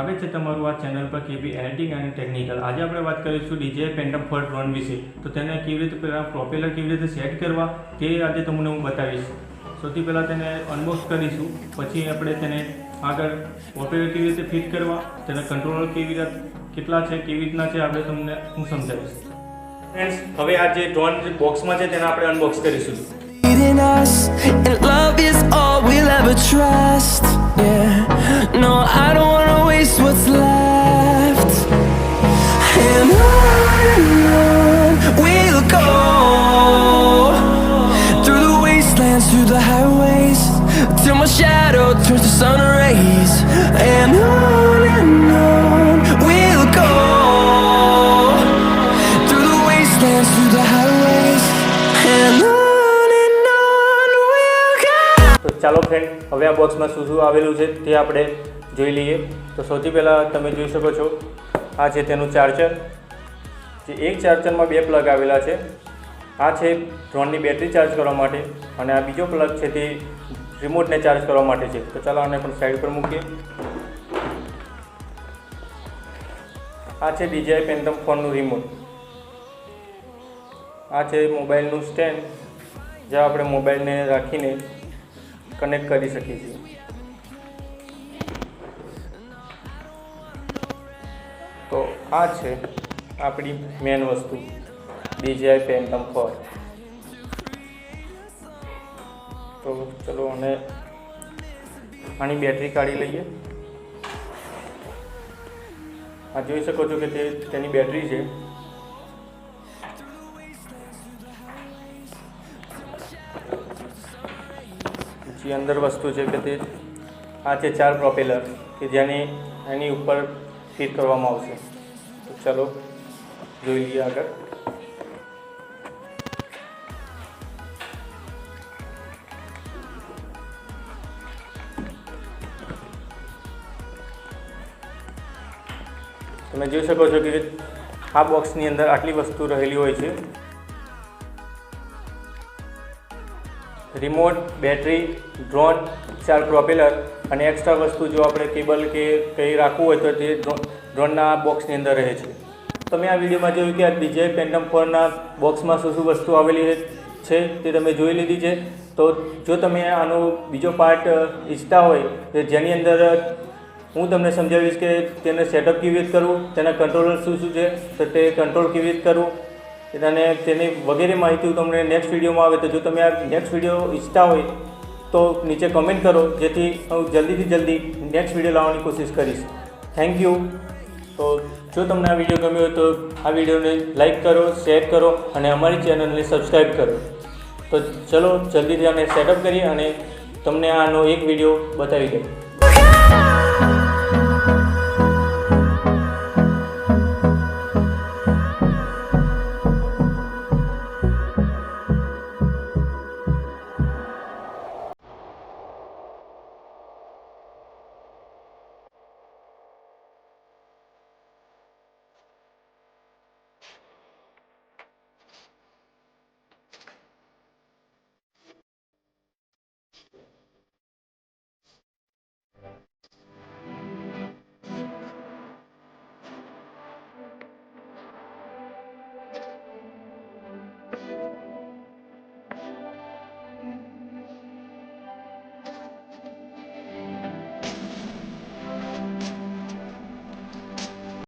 સ્વાગત છે તમારું આ ચેનલ પર કેબી એડિટિંગ અને ટેકનિકલ। આજે આપણે વાત કરીશું DJI Phantom 4 ડ્રોન વિશે। તો તેને કેવી રીતે પહેલાં પ્રોપેલર કેવી રીતે સેટ કરવા તે આજે તમને હું બતાવીશ। સૌથી પહેલાં તેને અનબોક્સ કરીશું, પછી આપણે તેને આગળ પ્રોપેલર કેવી રીતે ફિટ કરવા, તેના કંટ્રોલર કેવી રીતે કેટલા છે, કેવી રીતના છે આપણે તમને હું સમજાવીશ। ફ્રેન્ડ્સ, હવે આ જે ડ્રોન બોક્સમાં છે તેને આપણે અનબોક્સ કરીશું। us, and love is all we'll ever trust. Yeah, no, I don't wanna waste what's left. And on we'll go, through the wastelands, through the highways, till my shadow turns to sun rays. And on we'll go, through the wastelands, through the highways, and on. તો ચાલો friend, હવે આ બોક્સમાં શું શું આવેલું છે તે આપણે જોઈ લઈએ। તો સૌથી પહેલાં તમે જોઈ શકો છો, આ છે તેનું ચાર્જર, જે એક ચાર્જરમાં બે પ્લગ આવેલા છે। આ છે ડ્રોનની બેટરી ચાર્જ કરવા માટે, અને આ બીજો પ્લગ છે તે રિમોટને ચાર્જ કરવા માટે છે। તો ચાલો આને પણ સાઈડ પર મૂકીએ। આ છે DJI Phantom 4નું રિમોટ। આ છે મોબાઈલનું સ્ટેન્ડ, જ્યાં આપણે મોબાઈલને રાખીને કનેક્ટ કરી શકીએ છીએ। તો આ છે આપણી મેન વસ્તુ DJI Phantom 4। તો ચલો અને આની બેટરી કાઢી લઈએ। આ જોઈ શકો છો કે તેની બેટરી છે। જે અંદર વસ્તુ છે કે તે આ છે 4 પ્રોપેલર કે જેને એની ઉપર ફિટ કરવામાં આવશે। તો ચાલો જોઈ લઈએ આગળ। તમે જોઈ શકો છો કે આ બોક્સની અંદર આટલી વસ્તુ રહેલી હોય છે: રિમોટ, બેટરી, ડ્રોન, 4 પ્રોપેલર અને એક્સ્ટ્રા વસ્તુ જો આપણે કેબલ કે કંઈ રાખવું હોય તો તે ડ્રોનના બોક્સની અંદર રહે છે। તમે આ વિડીયોમાં જોયું કે આ DJI Phantom 4ના બોક્સમાં શું શું વસ્તુ આવેલી છે તે તમે જોઈ લીધી છે। તો જો તમે આનો બીજો પાર્ટ ઈચ્છતા હોય તો જેની અંદર હું તમને સમજાવીશ કે તેને સેટઅપ કેવી રીતે કરવું, તેના કંટ્રોલર શું શું છે, તો તે કંટ્રોલ કેવી રીતે કરવું અને તેની વગેરે માહિતી હું તમને નેક્સ્ટ વિડીયોમાં આવે। તો જો તમે આ નેક્સ્ટ વિડીયો ઈચ્છતા હોય તો નીચે કમેન્ટ કરો, જેથી હું જલ્દીથી જલ્દી નેક્સ્ટ વિડીયો લાવવાની કોશિશ કરીશ। Thank you. તો જો તમને આ વિડીયો ગમ્યો હોય તો આ વિડીયોને લાઈક કરો, શેર કરો અને અમારી ચેનલને સબસ્ક્રાઈબ કરો। તો ચલો જલ્દીથી આને સેટઅપ કરીએ અને તમને આનો એક વિડીયો બતાવી દઉં।